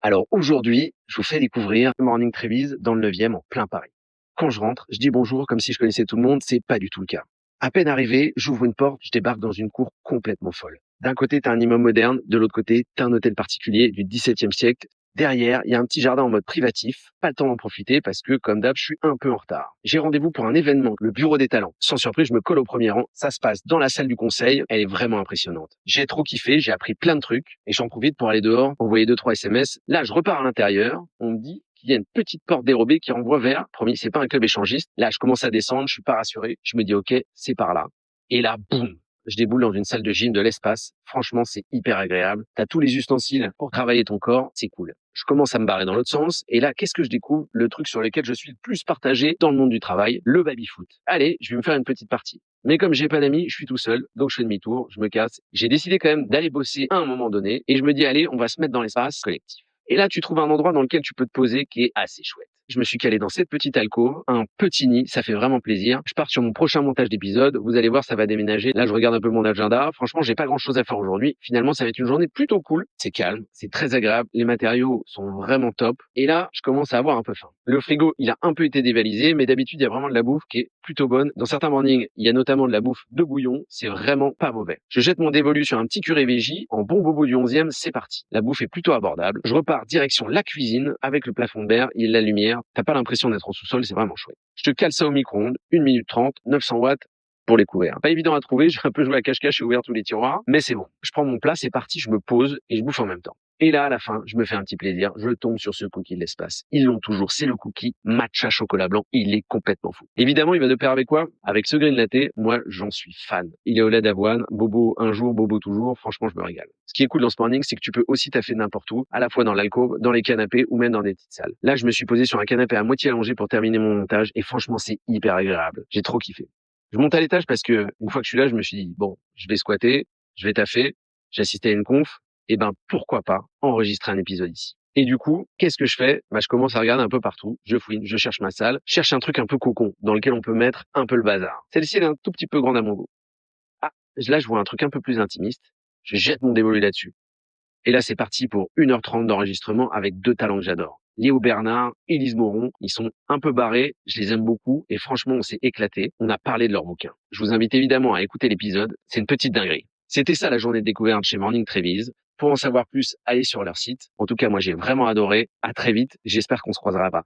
Alors aujourd'hui, je vous fais découvrir le Morning Trévise dans le 9e en plein Paris. Quand je rentre, je dis bonjour comme si je connaissais tout le monde, c'est pas du tout le cas. À peine arrivé, j'ouvre une porte, je débarque dans une cour complètement folle. D'un côté, t'as un immeuble moderne, de l'autre côté, t'as un hôtel particulier du XVIIe siècle. Derrière, il y a un petit jardin en mode privatif. Pas le temps d'en profiter parce que, comme d'hab, je suis un peu en retard. J'ai rendez-vous pour un événement, le Bureau des Talents. Sans surprise, je me colle au premier rang. Ça se passe dans la salle du conseil. Elle est vraiment impressionnante. J'ai trop kiffé, j'ai appris plein de trucs et j'en profite pour aller dehors, envoyer 2-3 SMS. Là, je repars à l'intérieur. On me dit qu'il y a une petite porte dérobée qui renvoie vers, promis, c'est pas un club échangiste. Là, je commence à descendre, je suis pas rassuré. Je me dis, OK, c'est par là. Et là, boum, je déboule dans une salle de gym de l'espace. Franchement, c'est hyper agréable. T'as tous les ustensiles pour travailler ton corps. C'est cool. Je commence à me barrer dans l'autre sens. Et là, qu'est-ce que je découvre? Le truc sur lequel je suis le plus partagé dans le monde du travail, le baby-foot. Allez, je vais me faire une petite partie. Mais comme j'ai pas d'amis, je suis tout seul. Donc je fais demi-tour, je me casse. J'ai décidé quand même d'aller bosser à un moment donné. Et je me dis, allez, on va se mettre dans l'espace collectif. Et là, tu trouves un endroit dans lequel tu peux te poser qui est assez chouette. Je me suis calé dans cette petite alcôve, un petit nid, ça fait vraiment plaisir. Je pars sur mon prochain montage d'épisode, vous allez voir, ça va déménager. Là, je regarde un peu mon agenda. Franchement, j'ai pas grand chose à faire aujourd'hui. Finalement, ça va être une journée plutôt cool. C'est calme, c'est très agréable, les matériaux sont vraiment top. Et là, je commence à avoir un peu faim. Le frigo, il a un peu été dévalisé, mais d'habitude, il y a vraiment de la bouffe qui est plutôt bonne. Dans certains mornings, il y a notamment de la bouffe de bouillon, c'est vraiment pas mauvais. Je jette mon dévolu sur un petit curry veggie, en bon bobo du 11e, c'est parti. La bouffe est plutôt abordable. Je repars direction la cuisine, avec le plafond de verre, il y a de la lumière. T'as pas l'impression d'être en sous-sol, c'est vraiment chouette. Je te cale ça au micro-ondes, 1 minute 30, 900 watts pour les couverts. Pas évident à trouver, j'ai un peu joué à cache-cache et ouvert tous les tiroirs, mais c'est bon. Je prends mon plat, c'est parti, je me pose et je bouffe en même temps. Et là, à la fin, je me fais un petit plaisir, je tombe sur ce cookie de l'espace. Ils l'ont toujours, c'est le cookie matcha chocolat blanc, il est complètement fou. Évidemment, il va de pair avec quoi? Avec ce green latte, moi, j'en suis fan. Il est au lait d'avoine, bobo un jour, bobo toujours, franchement, je me régale. Ce qui est cool dans ce morning, c'est que tu peux aussi taffer n'importe où, à la fois dans l'alcôve, dans les canapés ou même dans des petites salles. Là, je me suis posé sur un canapé à moitié allongé pour terminer mon montage et franchement, c'est hyper agréable. J'ai trop kiffé. Je monte à l'étage parce que une fois que je suis là, je me suis dit, bon, je vais squatter, je vais taffer, j'ai assisté à une conf, et ben pourquoi pas enregistrer un épisode ici. Et du coup, qu'est-ce que je fais? Bah, je commence à regarder un peu partout, je fouine, je cherche ma salle, je cherche un truc un peu cocon, dans lequel on peut mettre un peu le bazar. Celle-ci, elle est un tout petit peu grande à mon goût. Ah, là, je vois un truc un peu plus intimiste, je jette mon dévolu là-dessus. Et là, c'est parti pour 1h30 d'enregistrement avec deux talents que j'adore. Léo Bernard, Élise Moron, ils sont un peu barrés, je les aime beaucoup et franchement, on s'est éclaté. On a parlé de leur bouquin. Je vous invite évidemment à écouter l'épisode, c'est une petite dinguerie. C'était ça la journée de découverte chez Morning Trévise. Pour en savoir plus, allez sur leur site. En tout cas, moi, j'ai vraiment adoré. À très vite. J'espère qu'on se croisera pas.